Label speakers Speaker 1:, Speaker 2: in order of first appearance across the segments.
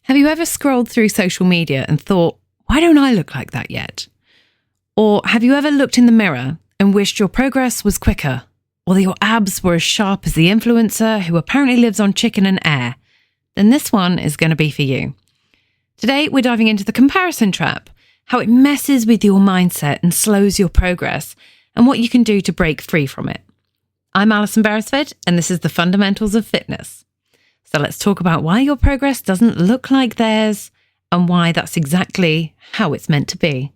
Speaker 1: Have you ever scrolled through social media and thought, why don't I look like that yet? Or have you ever looked in the mirror and wished your progress was quicker, or that your abs were as sharp as the influencer who apparently lives on chicken and air? Then this one is going to be for you. Today, we're diving into the comparison trap, how it messes with your mindset and slows your progress, and what you can do to break free from it. I'm Alison, and this is the Fundamentals of Fitness. So let's talk about why your progress doesn't look like theirs and why that's exactly how it's meant to be.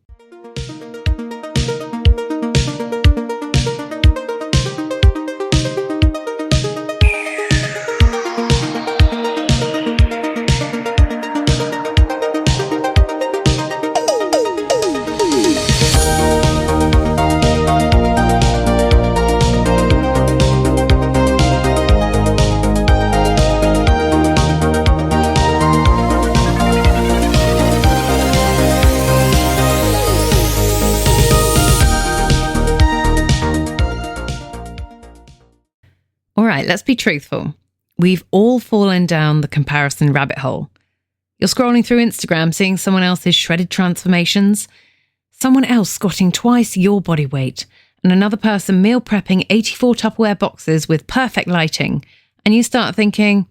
Speaker 1: All right, let's be truthful. We've all fallen down the comparison rabbit hole. You're scrolling through Instagram, seeing someone else's shredded transformations, someone else squatting twice your body weight, and another person meal prepping 84 Tupperware boxes with perfect lighting. And you start thinking,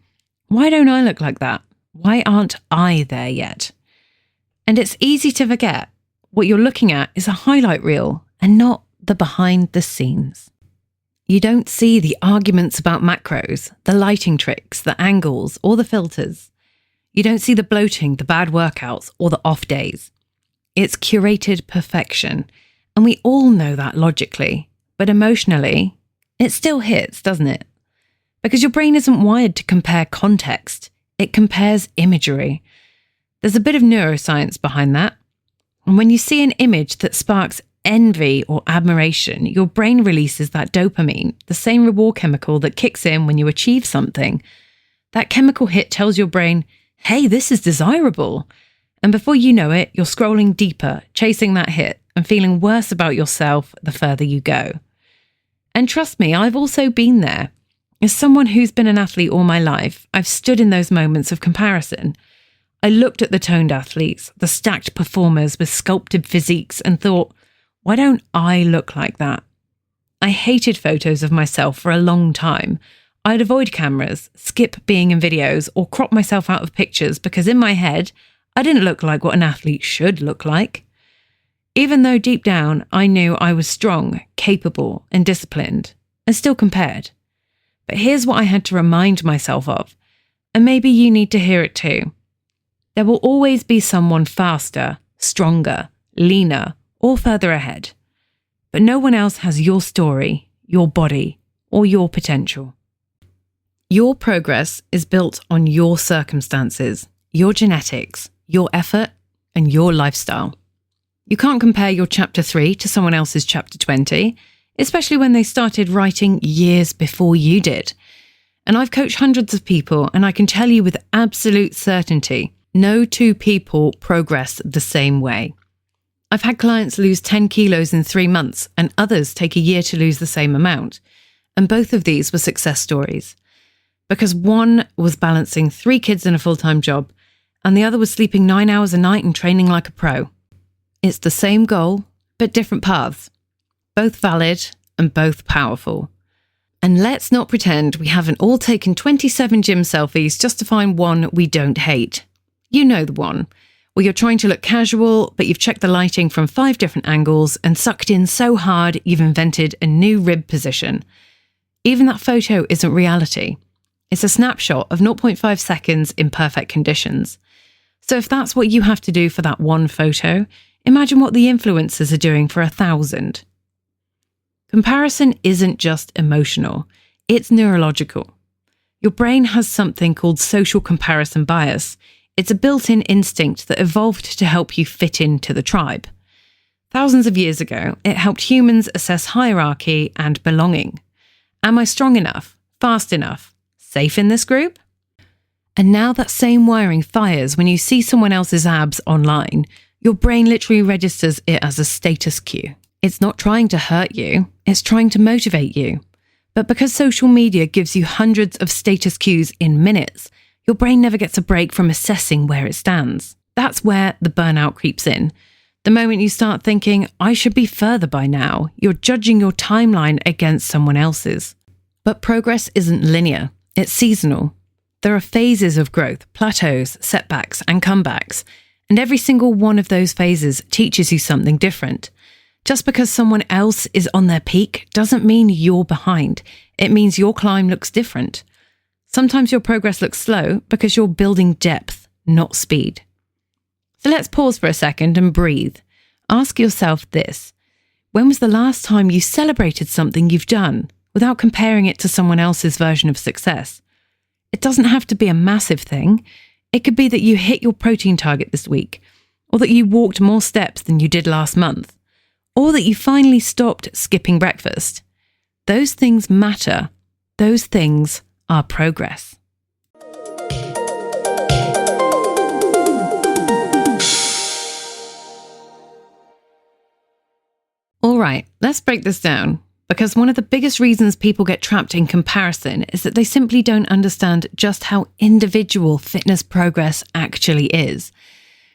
Speaker 1: why don't I look like that? Why aren't I there yet? And it's easy to forget what you're looking at is a highlight reel and not the behind the scenes. You don't see the arguments about macros, the lighting tricks, the angles, or the filters. You don't see the bloating, the bad workouts, or the off days. It's curated perfection, and we all know that logically, but emotionally, it still hits, doesn't it? Because your brain isn't wired to compare context, it compares imagery. There's a bit of neuroscience behind that. And when you see an image that sparks envy or admiration, your brain releases that dopamine, the same reward chemical that kicks in when you achieve something. That chemical hit tells your brain, hey, this is desirable. And before you know it, you're scrolling deeper, chasing that hit and feeling worse about yourself the further you go. And trust me, I've also been there. As someone who's been an athlete all my life, I've stood in those moments of comparison. I looked at the toned athletes, the stacked performers with sculpted physiques and thought, why don't I look like that? I hated photos of myself for a long time. I'd avoid cameras, skip being in videos, or crop myself out of pictures because in my head, I didn't look like what an athlete should look like. Even though deep down, I knew I was strong, capable, and disciplined, and still compared. But here's what I had to remind myself of, and maybe you need to hear it too. There will always be someone faster, stronger, leaner, or further ahead. But no one else has your story, your body, or your potential. Your progress is built on your circumstances, your genetics, your effort, and your lifestyle. You can't compare your chapter 3 to someone else's chapter 20, especially when they started writing years before you did. And I've coached hundreds of people, and I can tell you with absolute certainty, no two people progress the same way. I've had clients lose 10 kilos in 3 months and others take a year to lose the same amount. And both of these were success stories. Because one was balancing 3 kids and a full-time job, and the other was sleeping 9 hours a night and training like a pro. It's the same goal, but different paths. Both valid and both powerful. And let's not pretend we haven't all taken 27 gym selfies just to find one we don't hate. You know the one. Where you're trying to look casual, but you've checked the lighting from 5 different angles and sucked in so hard you've invented a new rib position. Even that photo isn't reality. It's a snapshot of 0.5 seconds in perfect conditions. So if that's what you have to do for that one photo, imagine what the influencers are doing for 1,000. Comparison isn't just emotional, it's neurological. Your brain has something called social comparison bias. It's a built-in instinct that evolved to help you fit into the tribe. Thousands of years ago, it helped humans assess hierarchy and belonging. Am I strong enough? Fast enough? Safe in this group? And now that same wiring fires when you see someone else's abs online. Your brain literally registers it as a status cue. It's not trying to hurt you, it's trying to motivate you. But because social media gives you hundreds of status cues in minutes, Your brain never gets a break from assessing where it stands. That's where the burnout creeps in. The moment you start thinking, I should be further by now, you're judging your timeline against someone else's. But progress isn't linear, it's seasonal. There are phases of growth, plateaus, setbacks, and comebacks, and every single one of those phases teaches you something different. Just because someone else is on their peak doesn't mean you're behind. It means your climb looks different. Sometimes your progress looks slow because you're building depth, not speed. So let's pause for a second and breathe. Ask yourself this. When was the last time you celebrated something you've done without comparing it to someone else's version of success? It doesn't have to be a massive thing. It could be that you hit your protein target this week, or that you walked more steps than you did last month, or that you finally stopped skipping breakfast. Those things matter. Those things are progress. All right, let's break this down, because one of the biggest reasons people get trapped in comparison is that they simply don't understand just how individual fitness progress actually is.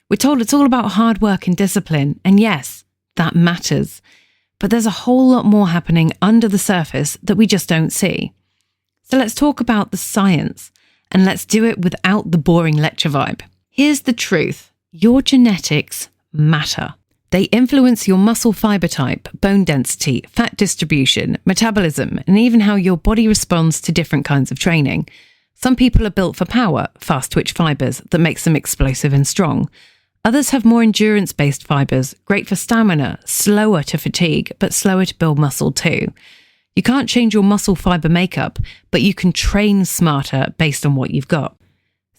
Speaker 1: We're told it's all about hard work and discipline, and yes, that matters. But there's a whole lot more happening under the surface that we just don't see. So let's talk about the science, and let's do it without the boring lecture vibe. Here's the truth. Your genetics matter. They influence your muscle fiber type, bone density, fat distribution, metabolism, and even how your body responds to different kinds of training. Some people are built for power, fast twitch fibers that makes them explosive and strong. Others have more endurance-based fibers, great for stamina, slower to fatigue, but slower to build muscle too. You can't change your muscle fiber makeup, but you can train smarter based on what you've got.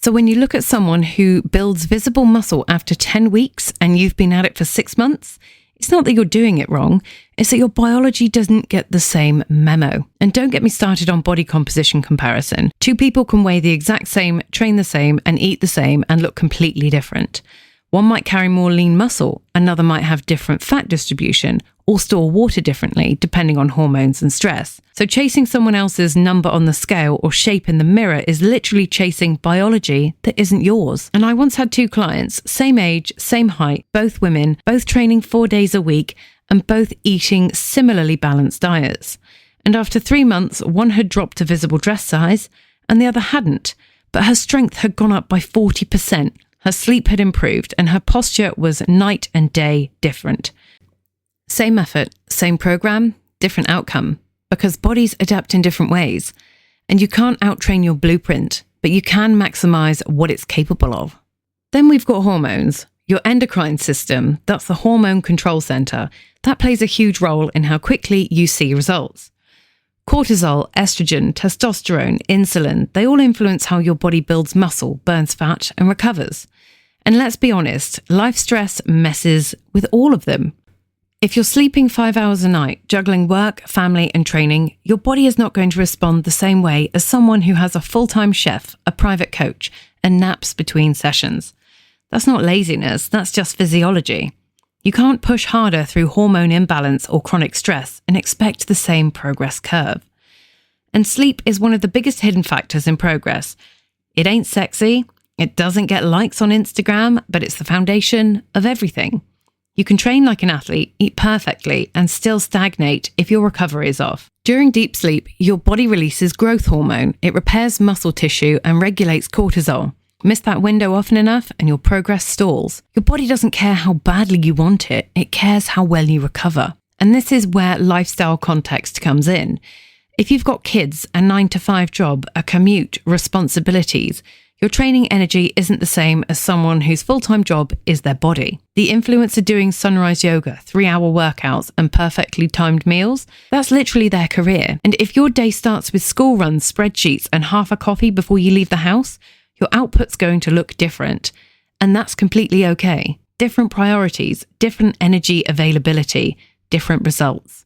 Speaker 1: So when you look at someone who builds visible muscle after 10 weeks and you've been at it for 6 months, it's not that you're doing it wrong, it's that your biology doesn't get the same memo. And don't get me started on body composition comparison. Two people can weigh the exact same, train the same, and eat the same and look completely different. One might carry more lean muscle, another might have different fat distribution, or store water differently depending on hormones and stress. So chasing someone else's number on the scale or shape in the mirror is literally chasing biology that isn't yours. And I once had 2 clients, same age, same height, both women, both training 4 days a week, and both eating similarly balanced diets. And after 3 months, one had dropped a visible dress size and the other hadn't, but her strength had gone up by 40%. Her sleep had improved and her posture was night and day different. Same effort, same program, different outcome, because bodies adapt in different ways. And you can't outtrain your blueprint, but you can maximize what it's capable of. Then we've got hormones. Your endocrine system, that's the hormone control center, that plays a huge role in how quickly you see results. Cortisol, estrogen, testosterone, insulin, they all influence how your body builds muscle, burns fat, and recovers. And let's be honest, life stress messes with all of them. If you're sleeping 5 hours a night, juggling work, family, and training, your body is not going to respond the same way as someone who has a full-time chef, a private coach, and naps between sessions. That's not laziness, that's just physiology. You can't push harder through hormone imbalance or chronic stress and expect the same progress curve. And sleep is one of the biggest hidden factors in progress. It ain't sexy, it doesn't get likes on Instagram, but it's the foundation of everything. You can train like an athlete, eat perfectly, and still stagnate if your recovery is off. During deep sleep, your body releases growth hormone. It repairs muscle tissue and regulates cortisol. Miss that window often enough and your progress stalls. Your body doesn't care how badly you want it, it cares how well you recover. And this is where lifestyle context comes in. If you've got kids, a 9-to-5 job, a commute, responsibilities, your training energy isn't the same as someone whose full-time job is their body. The influencer doing sunrise yoga, 3-hour workouts, and perfectly timed meals, that's literally their career. And if your day starts with school runs, spreadsheets, and half a coffee before you leave the house, your output's going to look different. And that's completely okay. Different priorities, different energy availability, different results.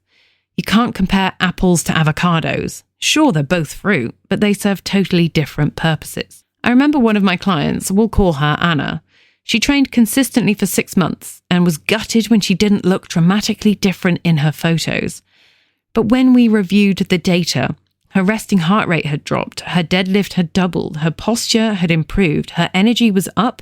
Speaker 1: You can't compare apples to avocados. Sure, they're both fruit, but they serve totally different purposes. I remember one of my clients, we'll call her Anna. She trained consistently for 6 months and was gutted when she didn't look dramatically different in her photos. But when we reviewed the data, Her resting heart rate had dropped, her deadlift had doubled, her posture had improved, her energy was up,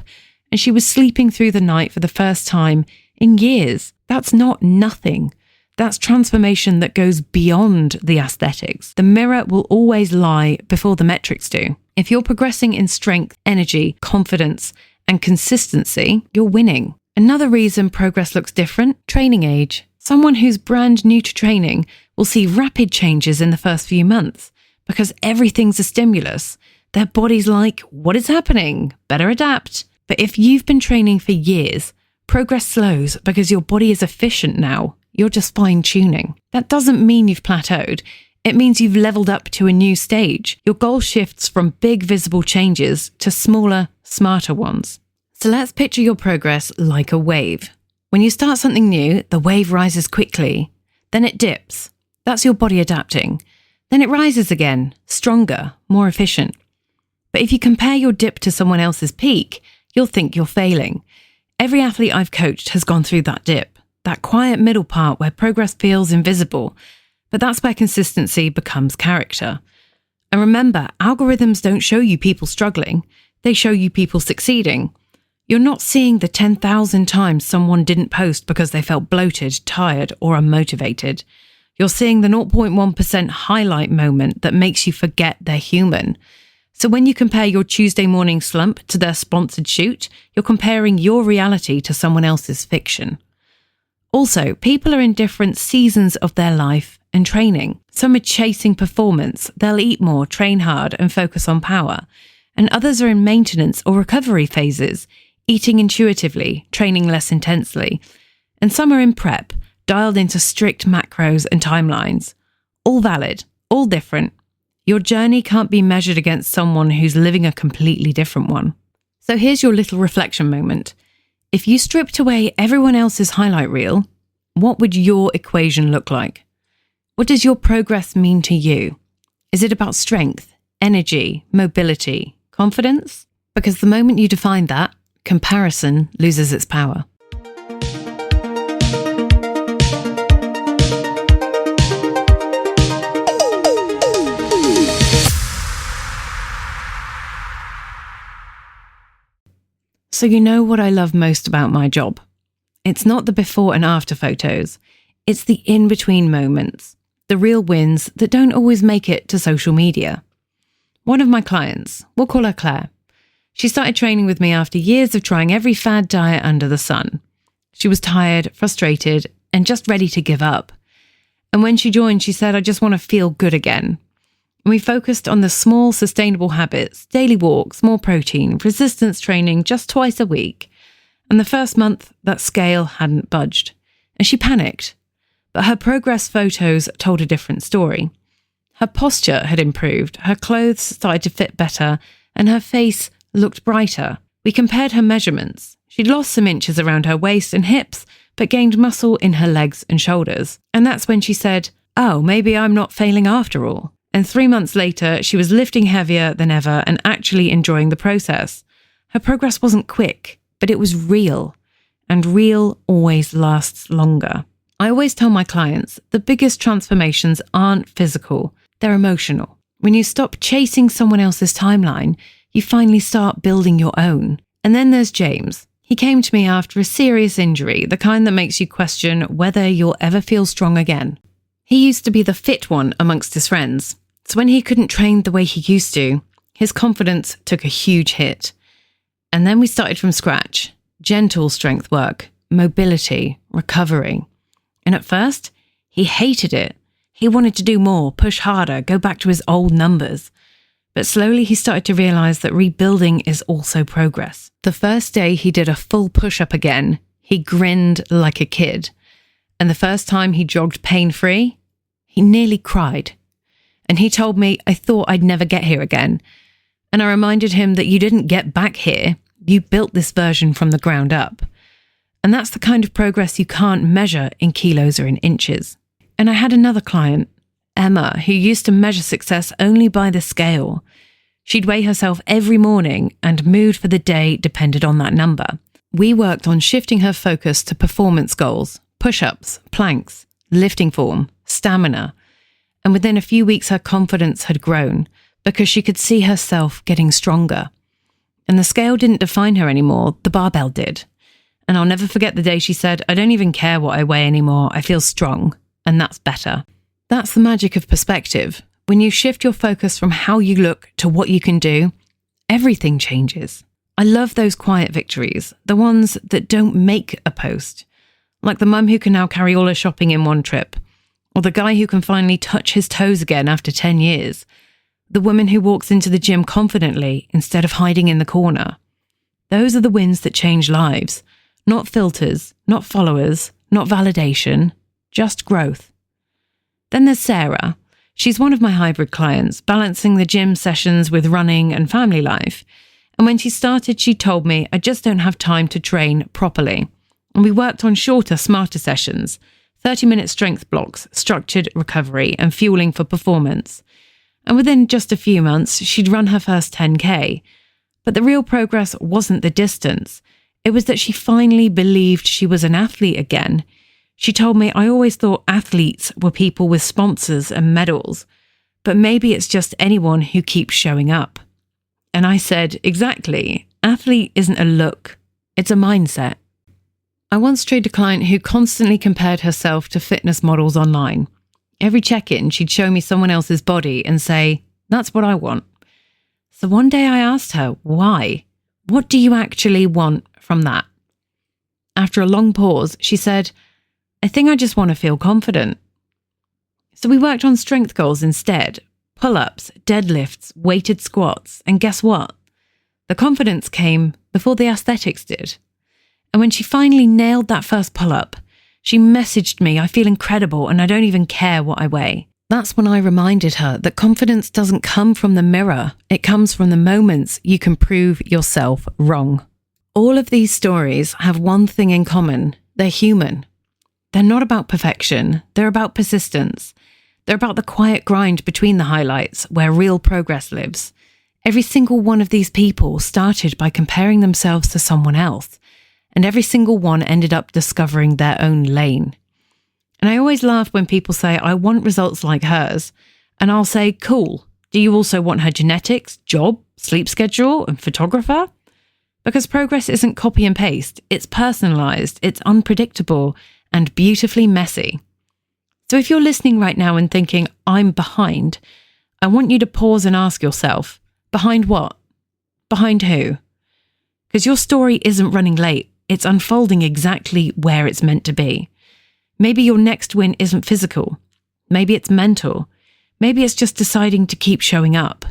Speaker 1: and she was sleeping through the night for the first time in years. That's not nothing. That's transformation that goes beyond the aesthetics. The mirror will always lie before the metrics do. If you're progressing in strength, energy, confidence, and consistency, you're winning. Another reason progress looks different, training age. Someone who's brand new to training will see rapid changes in the first few months because everything's a stimulus. Their body's like, what is happening? Better adapt. But if you've been training for years, progress slows because your body is efficient now. You're just fine-tuning. That doesn't mean you've plateaued. It means you've leveled up to a new stage. Your goal shifts from big visible changes to smaller, smarter ones. So let's picture your progress like a wave. When you start something new, the wave rises quickly. Then it dips. That's your body adapting. Then it rises again, stronger, more efficient. But if you compare your dip to someone else's peak, you'll think you're failing. Every athlete I've coached has gone through that dip, that quiet middle part where progress feels invisible. But that's where consistency becomes character. And remember, algorithms don't show you people struggling. They show you people succeeding. You're not seeing the 10,000 times someone didn't post because they felt bloated, tired, or unmotivated. You're seeing the 0.1% highlight moment that makes you forget they're human. So when you compare your Tuesday morning slump to their sponsored shoot, you're comparing your reality to someone else's fiction. Also, people are in different seasons of their life and training. Some are chasing performance. They'll eat more, train hard, and focus on power. And others are in maintenance or recovery phases, eating intuitively, training less intensely. And some are in prep, dialed into strict macros and timelines. All valid, all different. Your journey can't be measured against someone who's living a completely different one. So here's your little reflection moment. If you stripped away everyone else's highlight reel, what would your equation look like? What does your progress mean to you? Is it about strength, energy, mobility, confidence? Because the moment you define that, comparison loses its power. So you know what I love most about my job? It's not the before and after photos. It's the in-between moments, the real wins that don't always make it to social media. One of my clients, we'll call her Claire. She started training with me after years of trying every fad diet under the sun. She was tired, frustrated, and just ready to give up. And when she joined, she said, I just want to feel good again. And we focused on the small, sustainable habits, daily walks, more protein, resistance training just twice a week. And the first month, that scale hadn't budged. And she panicked. But her progress photos told a different story. Her posture had improved, her clothes started to fit better, and her face looked brighter. We compared her measurements. She'd lost some inches around her waist and hips, but gained muscle in her legs and shoulders. And that's when she said, oh, maybe I'm not failing after all. And 3 months later, she was lifting heavier than ever and actually enjoying the process. Her progress wasn't quick, but it was real. And real always lasts longer. I always tell my clients, the biggest transformations aren't physical, they're emotional. When you stop chasing someone else's timeline, you finally start building your own. And then there's James. He came to me after a serious injury, the kind that makes you question whether you'll ever feel strong again. He used to be the fit one amongst his friends. So when he couldn't train the way he used to, his confidence took a huge hit. And then we started from scratch. Gentle strength work, mobility, recovery. And at first, he hated it. He wanted to do more, push harder, go back to his old numbers. But slowly he started to realize that rebuilding is also progress. The first day he did a full push-up again, he grinned like a kid. And the first time he jogged pain-free, he nearly cried. And he told me, I thought I'd never get here again. And I reminded him that you didn't get back here, you built this version from the ground up. And that's the kind of progress you can't measure in kilos or in inches. And I had another client, Emma, who used to measure success only by the scale. She'd weigh herself every morning and mood for the day depended on that number. We worked on shifting her focus to performance goals, push-ups, planks, lifting form, stamina. And within a few weeks, her confidence had grown because she could see herself getting stronger. And the scale didn't define her anymore, the barbell did. And I'll never forget the day she said, "I don't even care what I weigh anymore, I feel strong, and that's better." That's the magic of perspective. When you shift your focus from how you look to what you can do, everything changes. I love those quiet victories, the ones that don't make a post. Like the mum who can now carry all her shopping in one trip, or the guy who can finally touch his toes again after 10 years, the woman who walks into the gym confidently instead of hiding in the corner. Those are the wins that change lives. Not filters, not followers, not validation, just growth. Then there's Sarah. She's one of my hybrid clients, balancing the gym sessions with running and family life. And when she started, she told me, "I just don't have time to train properly." And we worked on shorter, smarter sessions, 30-minute strength blocks, structured recovery, and fueling for performance. And within just a few months, she'd run her first 10K. But the real progress wasn't the distance. It was that she finally believed she was an athlete again. She told me, "I always thought athletes were people with sponsors and medals, but maybe it's just anyone who keeps showing up." And I said, "Exactly. Athlete isn't a look. It's a mindset." I once trained a client who constantly compared herself to fitness models online. Every check-in, she'd show me someone else's body and say, "That's what I want." So one day I asked her, "Why? What do you actually want from that?" After a long pause, she said, "I think I just want to feel confident." So we worked on strength goals instead, pull-ups, deadlifts, weighted squats, and guess what? The confidence came before the aesthetics did. And when she finally nailed that first pull-up, she messaged me, "I feel incredible and I don't even care what I weigh." That's when I reminded her that confidence doesn't come from the mirror. It comes from the moments you can prove yourself wrong. All of these stories have one thing in common. They're human. They're not about perfection. They're about persistence. They're about the quiet grind between the highlights where real progress lives. Every single one of these people started by comparing themselves to someone else, and every single one ended up discovering their own lane. And I always laugh when people say, "I want results like hers." And I'll say, "Cool. Do you also want her genetics, job, sleep schedule, and photographer?" Because progress isn't copy and paste. It's personalized, it's unpredictable, and beautifully messy. So if you're listening right now and thinking, "I'm behind," I want you to pause and ask yourself, behind what? Behind who? Because your story isn't running late. It's unfolding exactly where it's meant to be. Maybe your next win isn't physical. Maybe it's mental. Maybe it's just deciding to keep showing up.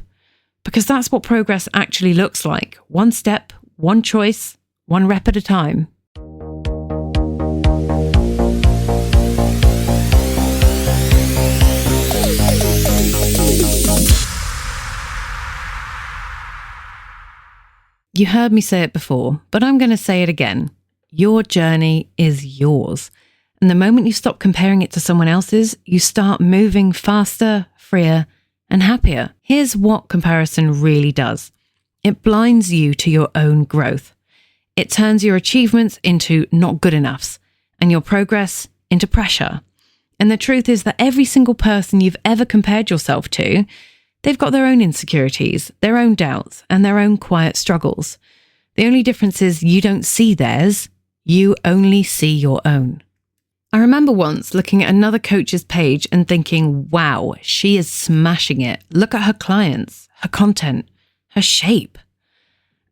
Speaker 1: Because that's what progress actually looks like. One step, one choice, one rep at a time. You heard me say it before, but I'm going to say it again. Your journey is yours. And the moment you stop comparing it to someone else's, you start moving faster, freer, and happier. Here's what comparison really does. It blinds you to your own growth. It turns your achievements into not good enoughs, and your progress into pressure. And the truth is that every single person you've ever compared yourself to, they've got their own insecurities, their own doubts, and their own quiet struggles. The only difference is you don't see theirs, you only see your own. I remember once looking at another coach's page and thinking, wow, she is smashing it. Look at her clients, her content, her shape.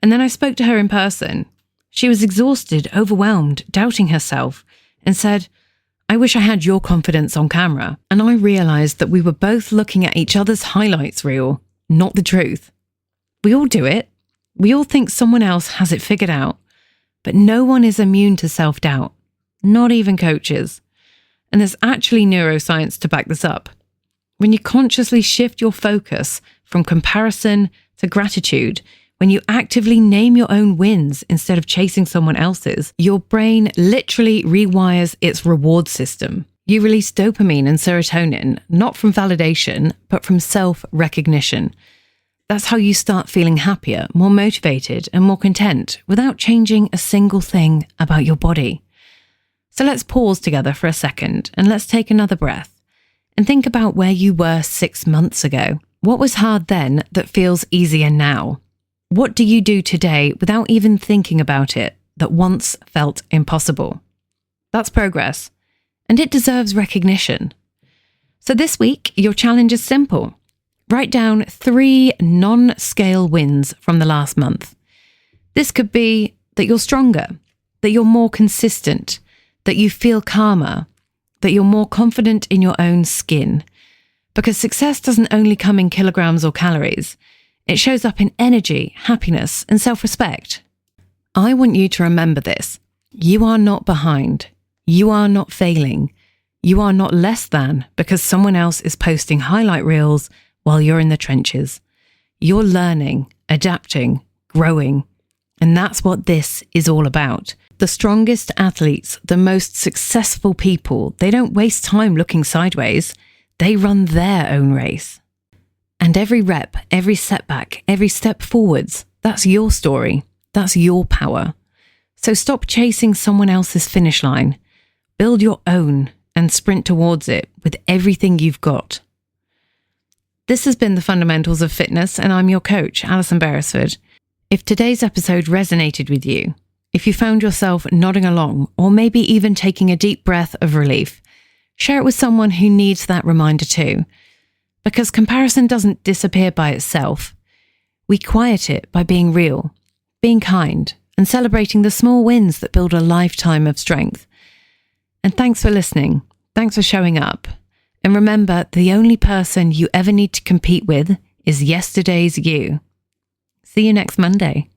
Speaker 1: And then I spoke to her in person. She was exhausted, overwhelmed, doubting herself, and said, "I wish I had your confidence on camera." And I realized that we were both looking at each other's highlights reel, not the truth. We all do it. We all think someone else has it figured out, but no one is immune to self-doubt, not even coaches. And there's actually neuroscience to back this up. When you consciously shift your focus from comparison to gratitude, when you actively name your own wins instead of chasing someone else's, your brain literally rewires its reward system. You release dopamine and serotonin, not from validation, but from self-recognition. That's how you start feeling happier, more motivated, and more content without changing a single thing about your body. So let's pause together for a second and let's take another breath. And think about where you were 6 months ago. What was hard then that feels easier now? What do you do today without even thinking about it that once felt impossible? That's progress, and it deserves recognition. So this week, your challenge is simple. Write down 3 non-scale wins from the last month. This could be that you're stronger, that you're more consistent, that you feel calmer, that you're more confident in your own skin. Because success doesn't only come in kilograms or calories. It shows up in energy, happiness, and self-respect. I want you to remember this. You are not behind. You are not failing. You are not less than because someone else is posting highlight reels while you're in the trenches. You're learning, adapting, growing. And that's what this is all about. The strongest athletes, the most successful people, they don't waste time looking sideways. They run their own race. And every rep, every setback, every step forwards, that's your story. That's your power. So stop chasing someone else's finish line. Build your own and sprint towards it with everything you've got. This has been the Fundamentals of Fitness, and I'm your coach, Alison Beresford. If today's episode resonated with you, if you found yourself nodding along, or maybe even taking a deep breath of relief, share it with someone who needs that reminder too. Because comparison doesn't disappear by itself. We quiet it by being real, being kind, and celebrating the small wins that build a lifetime of strength. And thanks for listening. Thanks for showing up. And remember, the only person you ever need to compete with is yesterday's you. See you next Monday.